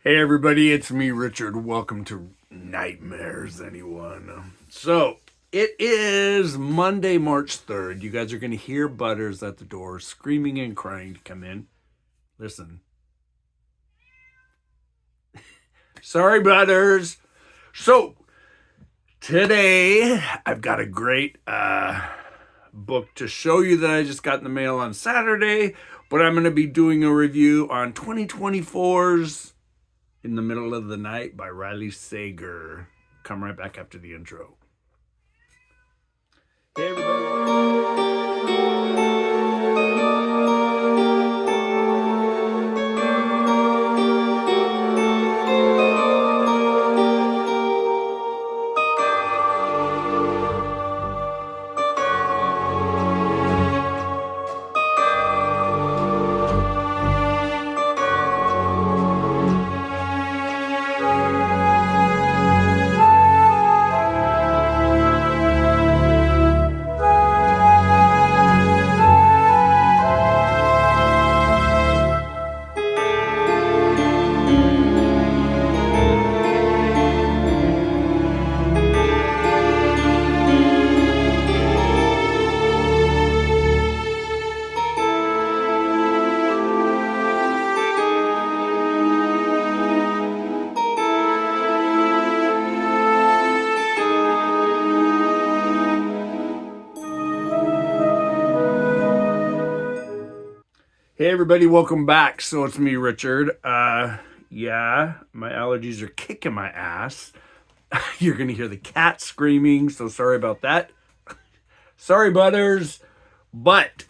Hey everybody, it's me, Richard. Welcome to Nightmares, anyone. So, it is Monday, March 3rd. You guys are going to hear Butters at the door screaming and crying to come in. Listen. Sorry, Butters. So, today I've got a great book to show you that I just got in the mail on Saturday, but I'm going to be doing a review on 2024's In the Middle of the Night by Riley Sager. Come right back after the intro. Hey everybody. Hey everybody, welcome back. So it's me, Richard. Yeah, my allergies are kicking my ass. You're gonna hear the cat screaming, so sorry about that. Sorry, Butters. But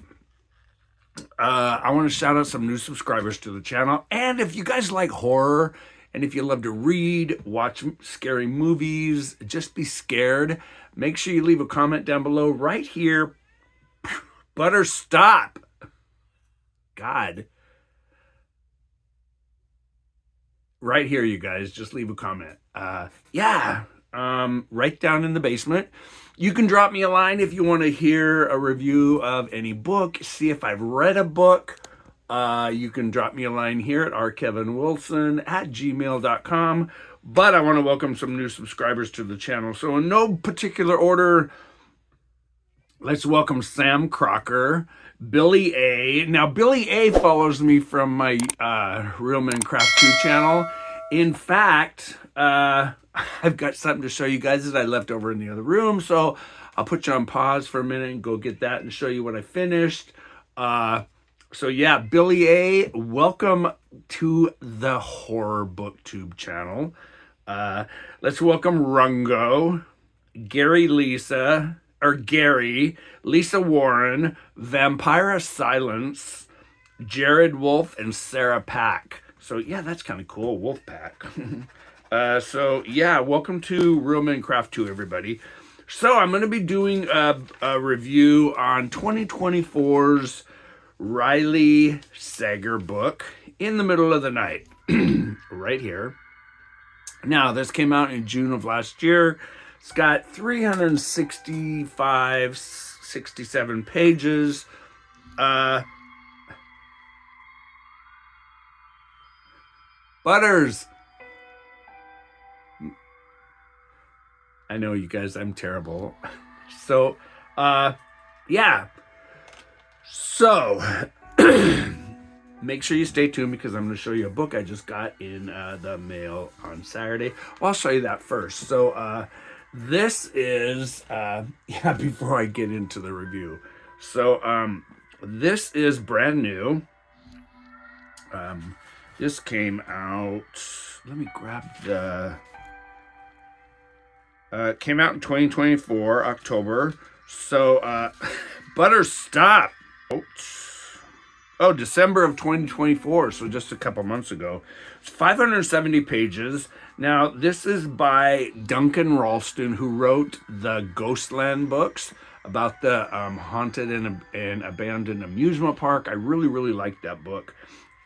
I want to shout out some new subscribers to the channel. And if you guys like horror, and if you love to read, watch scary movies, just be scared, make sure you leave a comment down below right here. Butters, stop. God. Right here, you guys, just leave a comment. Right down in the basement. You can drop me a line if you want to hear a review of any book, see if I've read a book. You can drop me a line here at rkevinwilson@gmail.com. But I want to welcome some new subscribers to the channel. So in no particular order, let's welcome Sam Crocker, Billy A. Now, Billy A follows me from my Real Men Craft 2 channel. In fact, I've got something to show you guys that I left over in the other room. So I'll put you on pause for a minute and go get that and show you what I finished. So yeah, Billy A, welcome to the Horror Booktube channel. Let's welcome Rungo, Gary, Lisa Warren, Vampira Silence, Jared Wolf, and Sarah Pack. So yeah, that's kind of cool, Wolf Pack. So yeah, welcome to Real Men Craft 2, everybody. So I'm going to be doing a review on 2024's Riley Sager book, In the Middle of the Night, right here. Now, this came out in June of last year. It's got 67 pages. Butters. I know, you guys, I'm terrible. So, yeah. So, make sure you stay tuned because I'm going to show you a book I just got in the mail on Saturday. Well, I'll show you that first. So, this is, before I get into the review. So, this is brand new. This came out, let me grab the, came out in 2024, October. So, Butter, stop. Oh, December of 2024, so just a couple months ago. It's 570 pages. Now, this is by Duncan Ralston, who wrote the Ghostland books about the haunted and abandoned amusement park. I really, really liked that book.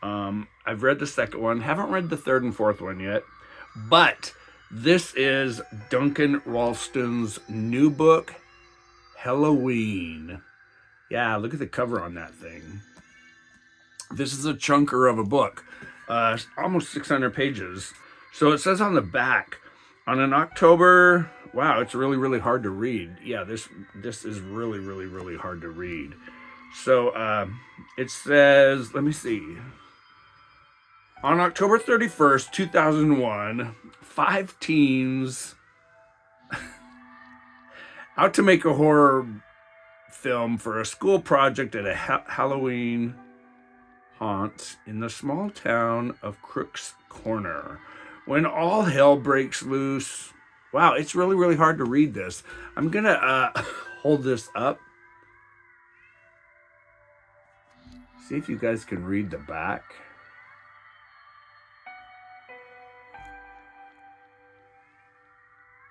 I've read the second one. Haven't read the third and fourth one yet. But this is Duncan Ralston's new book, Halloween. Yeah, look at the cover on that thing. This is a chunker of a book. almost 600 pages. So it says on the back, on an October, wow, it's really, really hard to read. Yeah, this is really, really, really hard to read. So it says, let me see. On October 31st, 2001, 5 teens out to make a horror film for a school project at a Halloween haunt in the small town of Crook's Corner. When all hell breaks loose. Wow, it's really, really hard to read this. I'm going to hold this up. See if you guys can read the back.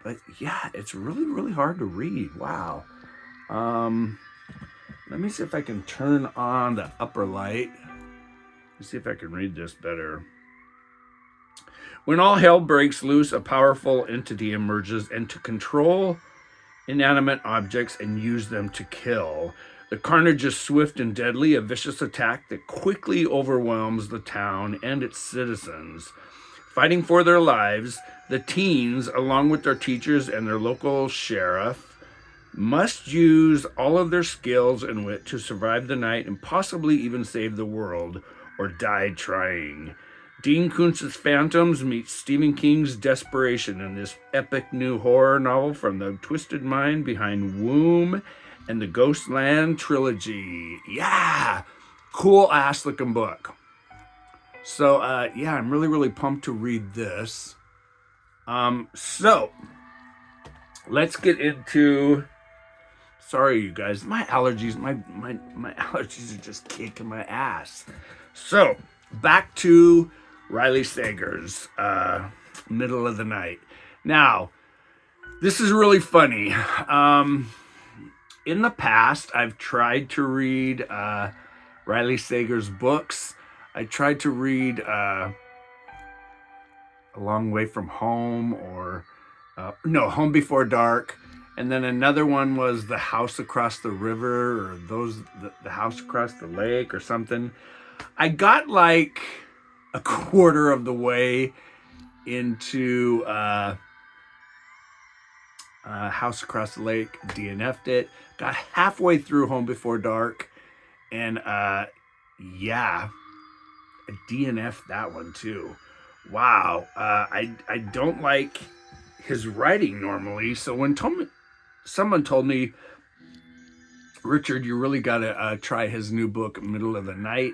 But yeah, it's really, really hard to read. Wow. Let me see if I can turn on the upper light. Let's see if I can read this better. When all hell breaks loose, a powerful entity emerges and to control inanimate objects and use them to kill. The carnage is swift and deadly, a vicious attack that quickly overwhelms the town and its citizens. Fighting for their lives, the teens, along with their teachers and their local sheriff, must use all of their skills and wit to survive the night and possibly even save the world, or die trying. Dean Koontz's Phantoms meets Stephen King's desperation in this epic new horror novel from the twisted mind behind Womb and the Ghostland trilogy. Yeah! Cool ass looking book. So, yeah, I'm really, really pumped to read this. So, let's get into... Sorry, you guys. My allergies, my allergies are just kicking my ass. So, back to Riley Sager's Middle of the Night. Now, this is really funny. In the past, I've tried to read Riley Sager's books. I tried to read A Long Way from Home, or Home Before Dark. And then another one was The House Across the River, or the House Across the Lake, or something. I got like a quarter of the way into House Across the Lake, DNF'd it. Got halfway through Home Before Dark, and yeah, I DNF'd that one too. Wow, I don't like his writing normally, so when someone told me, Richard, you really got to try his new book, Middle of the Night.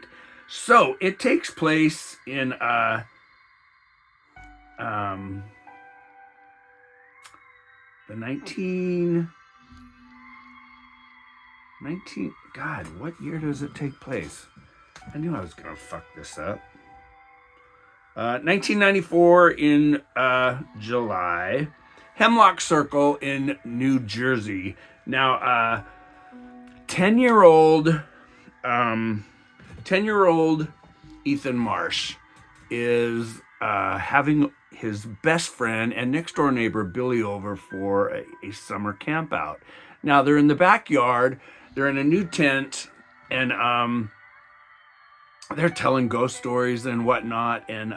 So it takes place in the 19, God, what year does it take place? I knew I was going to fuck this up. 1994 in July. Hemlock Circle in New Jersey. Now, 10-year-old Ethan Marsh is having his best friend and next door neighbor Billy over for a summer camp out. Now they're in the backyard, they're in a new tent, and they're telling ghost stories and whatnot, and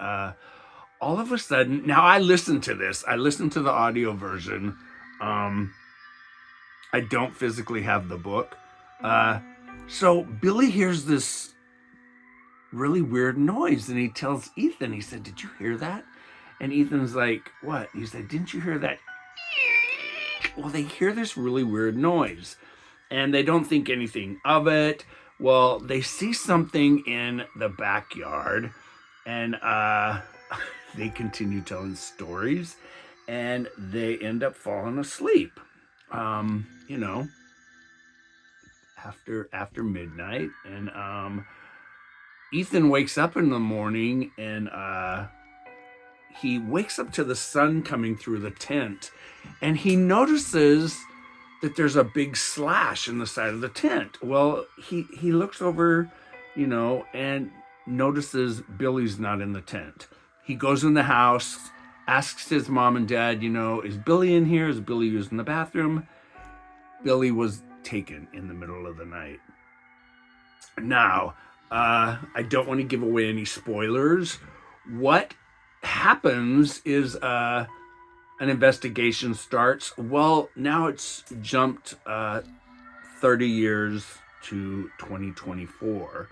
all of a sudden, now I listened to the audio version. I don't physically have the book. So Billy hears this really weird noise, and he tells Ethan, he said, "Did you hear that?" And Ethan's like, "What?" He said, "Didn't you hear that?" Well, they hear this really weird noise, and they don't think anything of it. Well, they see something in the backyard, and they continue telling stories, and they end up falling asleep. After midnight, and Ethan wakes up in the morning, and he wakes up to the sun coming through the tent, and he notices that there's a big slash in the side of the tent. Well, he looks over, and notices Billy's not in the tent. He goes in the house, asks his mom and dad, is Billy in here? Is Billy using the bathroom? Billy was taken in the middle of the night. Now, I don't want to give away any spoilers what happens is an investigation starts. Well, now it's jumped 30 years to 2024.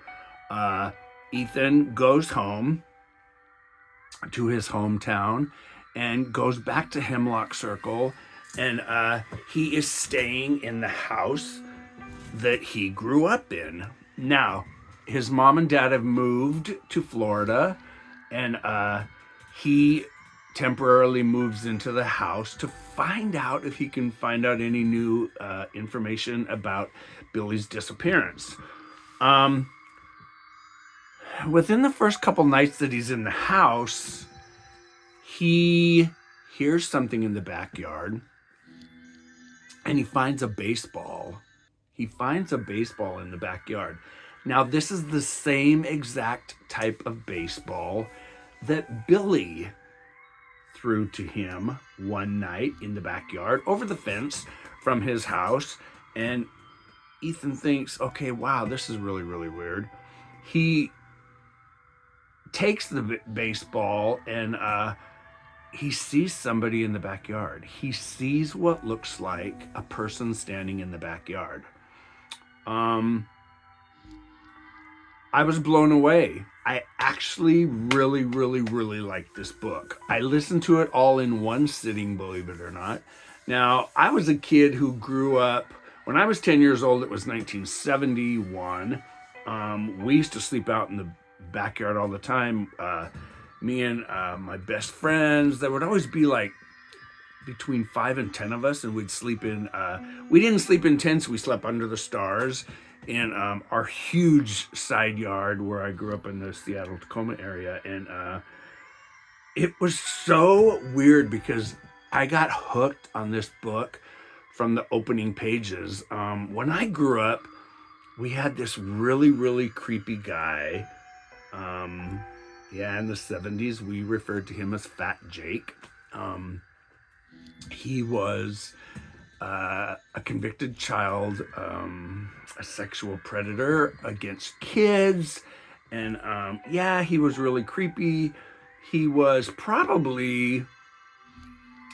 Ethan goes home to his hometown and goes back to Hemlock Circle, and he is staying in the house that he grew up in. Now, his mom and dad have moved to Florida, and he temporarily moves into the house to find out if he can find out any new information about Billy's disappearance. Within the first couple nights that he's in the house, he hears something in the backyard, and he finds a baseball. He finds a baseball in the backyard. Now, this is the same exact type of baseball that Billy threw to him one night in the backyard over the fence from his house. And Ethan thinks, okay, wow, this is really, really weird. He takes the baseball, and he sees somebody in the backyard. He sees what looks like a person standing in the backyard. I was blown away. I actually really, really, really liked this book. I listened to it all in one sitting, believe it or not. Now, I was a kid who grew up, when I was 10 years old, it was 1971. We used to sleep out in the backyard all the time. Me and my best friends, there would always be like between 5 and 10 of us, and we'd sleep in, we didn't sleep in tents, we slept under the stars in our huge side yard where I grew up in the Seattle-Tacoma area. And it was so weird because I got hooked on this book from the opening pages. When I grew up, we had this really, really creepy guy. In the 70s, we referred to him as Fat Jake. He was a convicted child, a sexual predator against kids. And he was really creepy. He was probably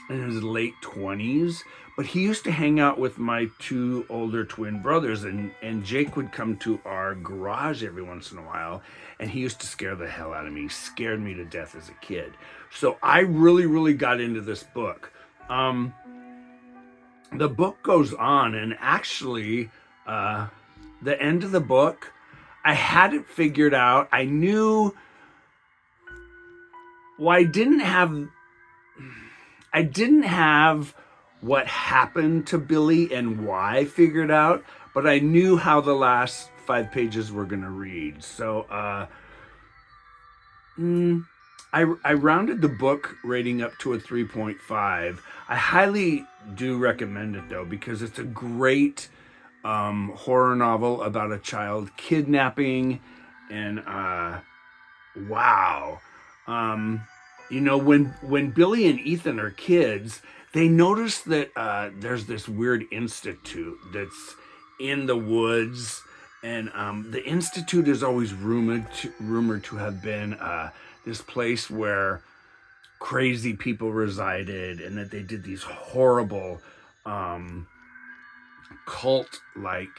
in his late 20s, but he used to hang out with my 2 older twin brothers, and Jake would come to our garage every once in a while, and he used to scare the hell out of me. He scared me to death as a kid. So I really, really got into this book. The book goes on, and actually, the end of the book, I had it figured out. I knew, well, I didn't have what happened to Billy and why figured out, but I knew how the last 5 pages were going to read. So I rounded the book rating up to a 3.5. I highly do recommend it, though, because it's a great horror novel about a child kidnapping. And wow. When Billy and Ethan are kids, they notice that there's this weird institute that's in the woods, and the institute is always rumored to have been this place where crazy people resided, and that they did these horrible cult-like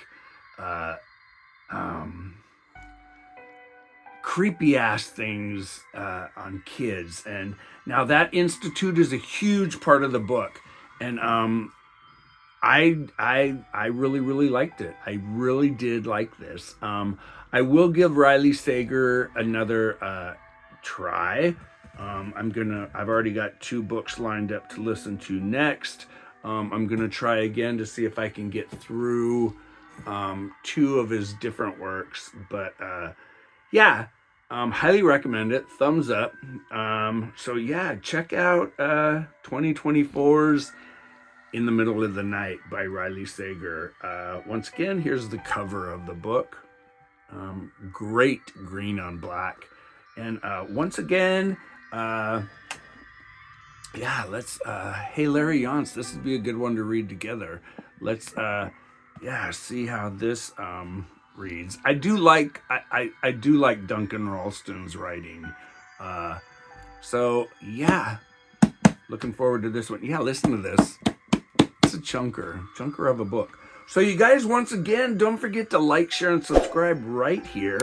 creepy ass things on kids. And now that institute is a huge part of the book, and I really, really liked it. I really did like this. I will give Riley Sager another try. I've already got 2 books lined up to listen to next. I'm gonna try again to see if I can get through 2 of his different works. But highly recommend it. Thumbs up. Check out 2024's In the Middle of the Night by Riley Sager. Once again, here's the cover of the book. Great green on black. And once again, let's, hey, Larry Yance, this would be a good one to read together. Let's, see how this reads. I do like Duncan Ralston's writing. So yeah, looking forward to this one. Yeah, listen to this. It's a chunker of a book. So you guys, once again, don't forget to like, share, and subscribe right here.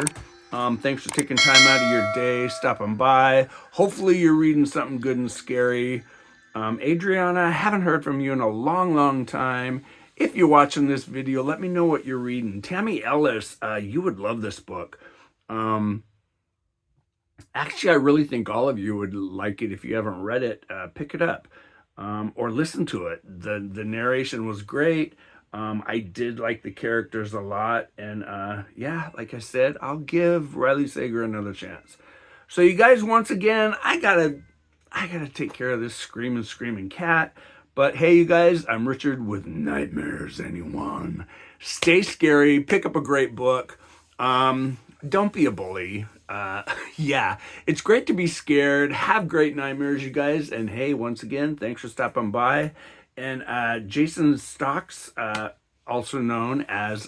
Thanks for taking time out of your day, stopping by. Hopefully you're reading something good and scary. Adriana, I haven't heard from you in a long time. If you're watching this video, let me know what you're reading. Tammy Ellis, you would love this book. Actually, I really think all of you would like it. If you haven't read it, pick it up or listen to it. The narration was great. I did like the characters a lot. And yeah, like I said, I'll give Riley Sager another chance. So you guys, once again, I gotta take care of this screaming cat. But hey, you guys, I'm Richard with Nightmares Anyone. Stay scary. Pick up a great book. Don't be a bully. Yeah, it's great to be scared. Have great nightmares, you guys. And hey, once again, thanks for stopping by. And Jason Stocks, also known as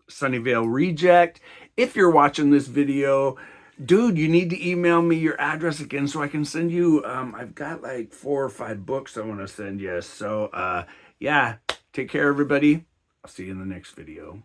Sunnyvale Reject. If you're watching this video, dude, you need to email me your address again so I can send you. I've got like 4 or 5 books I want to send you. So yeah, take care, everybody. I'll see you in the next video.